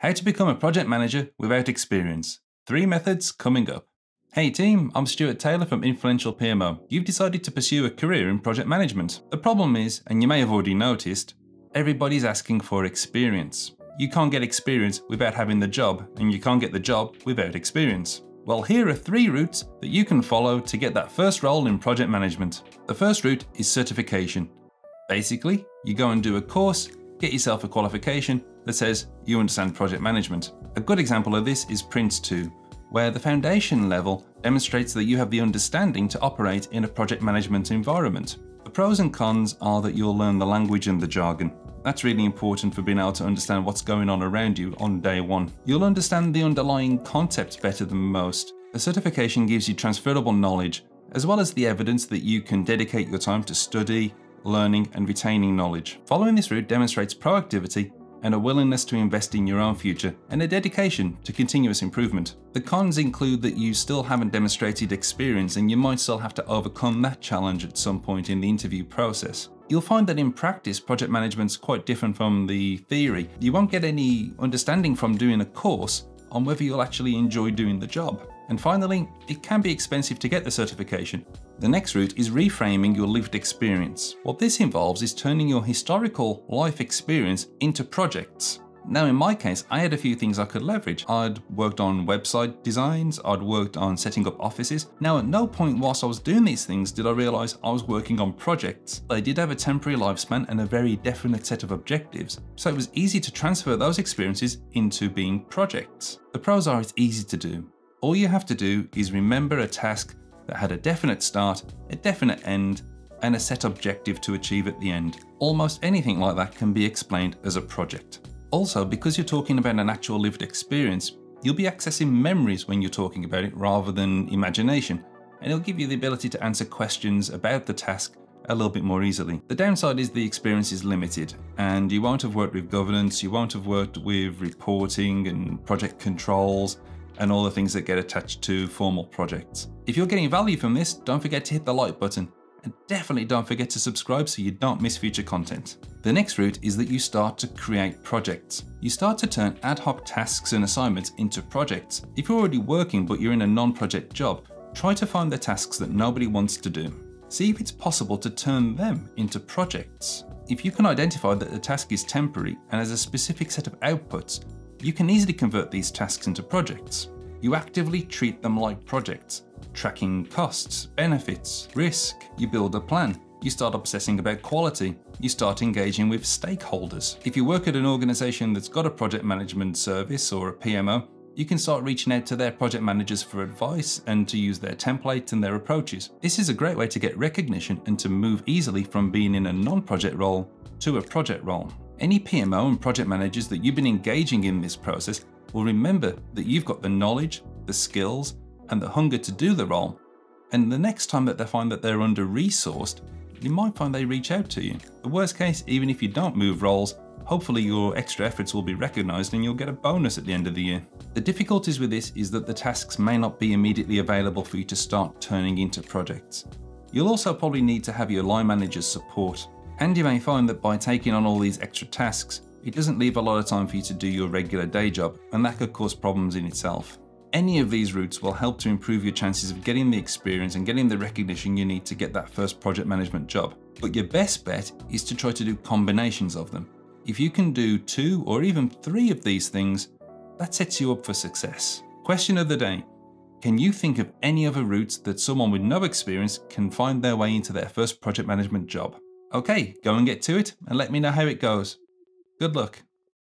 How to become a project manager without experience. 3 methods coming up. Hey team, I'm Stuart Taylor from Influential PMO. You've decided to pursue a career in project management. The problem is, and you may have already noticed, everybody's asking for experience. You can't get experience without having the job, and you can't get the job without experience. Well, here are 3 routes that you can follow to get that first role in project management. The first route is certification. Basically, you go and do a course, get yourself a qualification that says you understand project management. A good example of this is Prince 2, where the foundation level demonstrates that you have the understanding to operate in a project management environment. The pros and cons are that you'll learn the language and the jargon. That's really important for being able to understand what's going on around you on day one. You'll understand the underlying concepts better than most. The certification gives you transferable knowledge, as well as the evidence that you can dedicate your time to study, learning, and retaining knowledge. Following this route demonstrates proactivity and a willingness to invest in your own future, and a dedication to continuous improvement. The cons include that you still haven't demonstrated experience and you might still have to overcome that challenge at some point in the interview process. You'll find that in practice, project management's quite different from the theory. You won't get any understanding from doing a course on whether you'll actually enjoy doing the job. And finally, it can be expensive to get the certification. The next route is reframing your lived experience. What this involves is turning your historical life experience into projects. Now in my case, I had a few things I could leverage. I'd worked on website designs, I'd worked on setting up offices. Now at no point whilst I was doing these things did I realise I was working on projects. They did have a temporary lifespan and a very definite set of objectives, so it was easy to transfer those experiences into being projects. The pros are it's easy to do. All you have to do is remember a task that had a definite start, a definite end, and a set objective to achieve at the end. Almost anything like that can be explained as a project. Also, because you're talking about an actual lived experience, you'll be accessing memories when you're talking about it rather than imagination, and it'll give you the ability to answer questions about the task a little bit more easily. The downside is the experience is limited, and you won't have worked with governance, you won't have worked with reporting and project controls, and all the things that get attached to formal projects. If you're getting value from this, don't forget to hit the like button, and definitely don't forget to subscribe so you don't miss future content. The next route is that you start to create projects. You start to turn ad hoc tasks and assignments into projects. If you're already working but you're in a non-project job, try to find the tasks that nobody wants to do. See if it's possible to turn them into projects. If you can identify that the task is temporary and has a specific set of outputs, you can easily convert these tasks into projects. You actively treat them like projects, tracking costs, benefits, risk. You build a plan. You start obsessing about quality. You start engaging with stakeholders. If you work at an organization that's got a project management service or a PMO, you can start reaching out to their project managers for advice and to use their templates and their approaches. This is a great way to get recognition and to move easily from being in a non-project role to a project role. Any PMO and project managers that you've been engaging in this process will remember that you've got the knowledge, the skills, and the hunger to do the role. And the next time that they find that they're under-resourced, you might find they reach out to you. The worst case, even if you don't move roles, hopefully your extra efforts will be recognised and you'll get a bonus at the end of the year. The difficulties with this is that the tasks may not be immediately available for you to start turning into projects. You'll also probably need to have your line manager's support. And you may find that by taking on all these extra tasks, it doesn't leave a lot of time for you to do your regular day job, and that could cause problems in itself. Any of these routes will help to improve your chances of getting the experience and getting the recognition you need to get that first project management job. But your best bet is to try to do combinations of them. If you can do 2 or even 3 of these things, that sets you up for success. Question of the day. Can you think of any other routes that someone with no experience can find their way into their first project management job? Okay, go and get to it and let me know how it goes. Good luck.